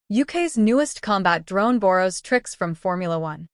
UK's newest combat drone borrows tricks from Formula One.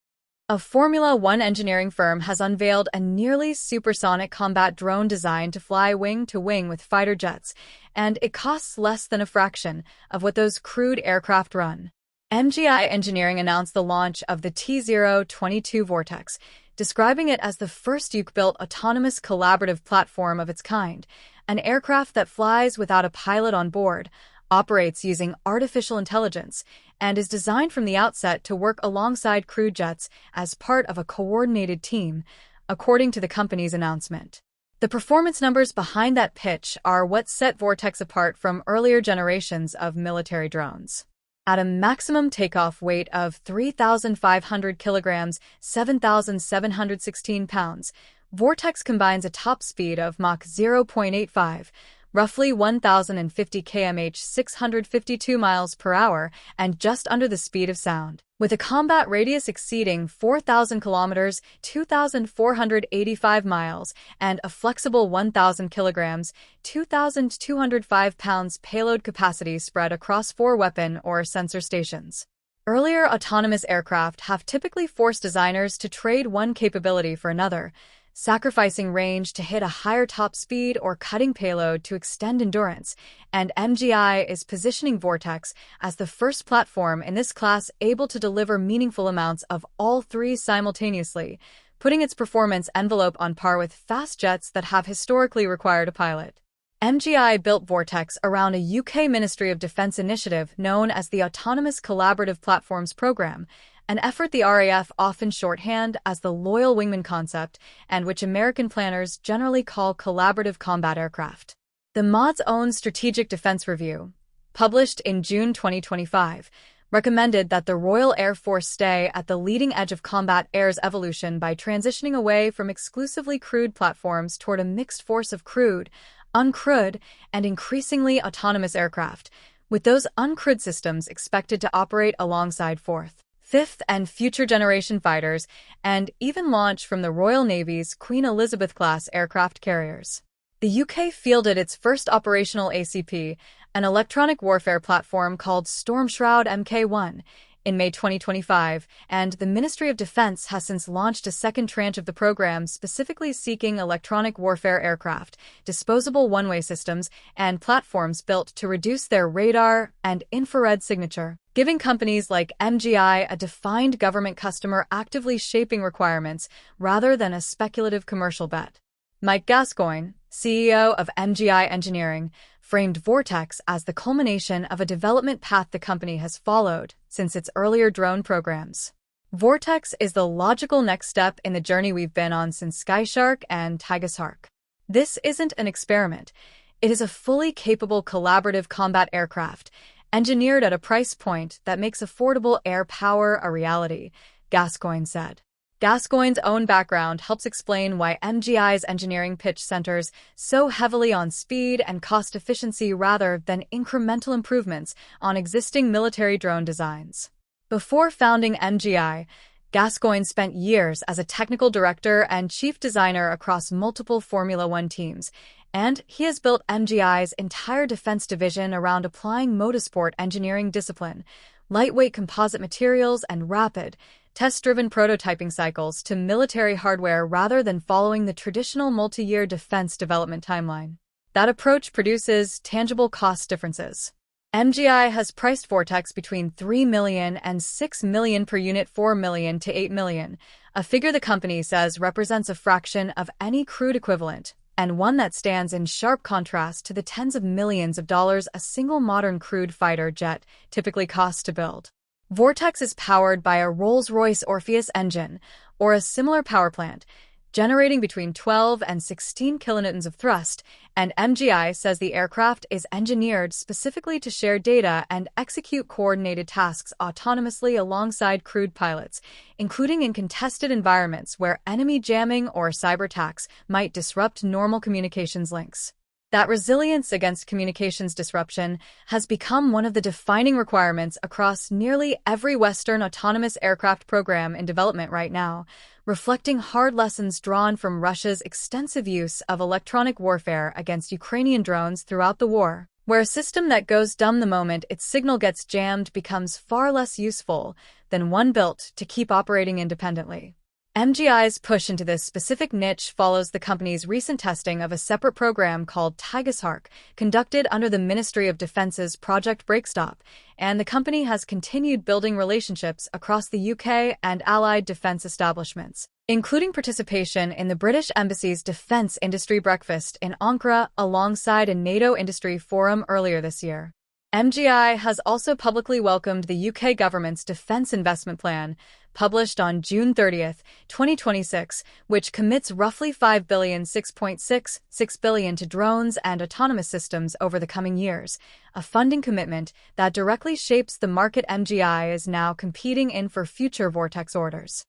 A Formula One engineering firm has unveiled a nearly supersonic combat drone designed to fly wing-to-wing with fighter jets, and it costs less than a fraction of what those crude aircraft run. MGI Engineering announced the launch of the T-022 Vortex, describing it as the first UK-built autonomous collaborative platform of its kind, an aircraft that flies without a pilot on board, operates using artificial intelligence, and is designed from the outset to work alongside crew jets as part of a coordinated team, according to the company's announcement. The performance numbers behind that pitch are what set Vortex apart from earlier generations of military drones. At a maximum takeoff weight of 3,500 kilograms, 7,716 pounds, Vortex combines a top speed of Mach 0.85, roughly 1,050 km/h, 652 miles per hour, and just under the speed of sound. With a combat radius exceeding 4,000 kilometers, 2,485 miles, and a flexible 1,000 kilograms, 2,205 pounds payload capacity spread across 4 weapon or sensor stations. Earlier autonomous aircraft have typically forced designers to trade one capability for another, sacrificing range to hit a higher top speed or cutting payload to extend endurance, and MGI is positioning Vortex as the first platform in this class able to deliver meaningful amounts of all three simultaneously, putting its performance envelope on par with fast jets that have historically required a pilot. MGI built Vortex around a UK Ministry of Defence initiative known as the Autonomous Collaborative Platforms Programme, an effort the RAF often shorthand as the Loyal Wingman concept, and which American planners generally call collaborative combat aircraft. The MOD's own Strategic Defense Review, published in June 2025, recommended that the Royal Air Force stay at the leading edge of combat air's evolution by transitioning away from exclusively crewed platforms toward a mixed force of crewed, uncrewed, and increasingly autonomous aircraft, with those uncrewed systems expected to operate alongside 4th, 5th, and future generation fighters, and even launch from the Royal Navy's Queen Elizabeth-class aircraft carriers. The UK fielded its first operational ACP, an electronic warfare platform called Storm Shroud Mk1, in May 2025, and the Ministry of Defence has since launched a second tranche of the program specifically seeking electronic warfare aircraft, disposable one-way systems, and platforms built to reduce their radar and infrared signature, giving companies like MGI a defined government customer actively shaping requirements rather than a speculative commercial bet. Mike Gascoigne, CEO of MGI Engineering, framed Vortex as the culmination of a development path the company has followed since its earlier drone programs. Vortex is the logical next step in the journey we've been on since Skyshark and Tigershark. This isn't an experiment. It is a fully capable collaborative combat aircraft, engineered at a price point that makes affordable air power a reality, Gascoigne said. Gascoigne's own background helps explain why MGI's engineering pitch centers so heavily on speed and cost efficiency rather than incremental improvements on existing military drone designs. Before founding MGI, Gascoigne spent years as a technical director and chief designer across multiple Formula One teams, and he has built MGI's entire defense division around applying motorsport engineering discipline, lightweight composite materials, and rapid, test-driven prototyping cycles to military hardware rather than following the traditional multi-year defense development timeline. That approach produces tangible cost differences. MGI has priced Vortex between $3 million and $6 million per unit, $4 million to $8 million, a figure the company says represents a fraction of any crewed equivalent, and one that stands in sharp contrast to the tens of millions of dollars a single modern crewed fighter jet typically costs to build. Vortex is powered by a Rolls-Royce Orpheus engine, or a similar power plant, generating between 12 and 16 kilonewtons of thrust, and MGI says the aircraft is engineered specifically to share data and execute coordinated tasks autonomously alongside crewed pilots, including in contested environments where enemy jamming or cyber attacks might disrupt normal communications links. That resilience against communications disruption has become one of the defining requirements across nearly every Western autonomous aircraft program in development right now, reflecting hard lessons drawn from Russia's extensive use of electronic warfare against Ukrainian drones throughout the war. where a system that goes dumb the moment its signal gets jammed becomes far less useful than one built to keep operating independently. MGI's push into this specific niche follows the company's recent testing of a separate program called Tigershark, conducted under the Ministry of Defence's Project Breakstop, and the company has continued building relationships across the UK and allied defense establishments, including participation in the British Embassy's Defense Industry Breakfast in Ankara alongside a NATO industry forum earlier this year. MGI has also publicly welcomed the UK government's Defence Investment Plan, published on June 30, 2026, which commits roughly $6.66 billion to drones and autonomous systems over the coming years, a funding commitment that directly shapes the market MGI is now competing in for future Vortex orders.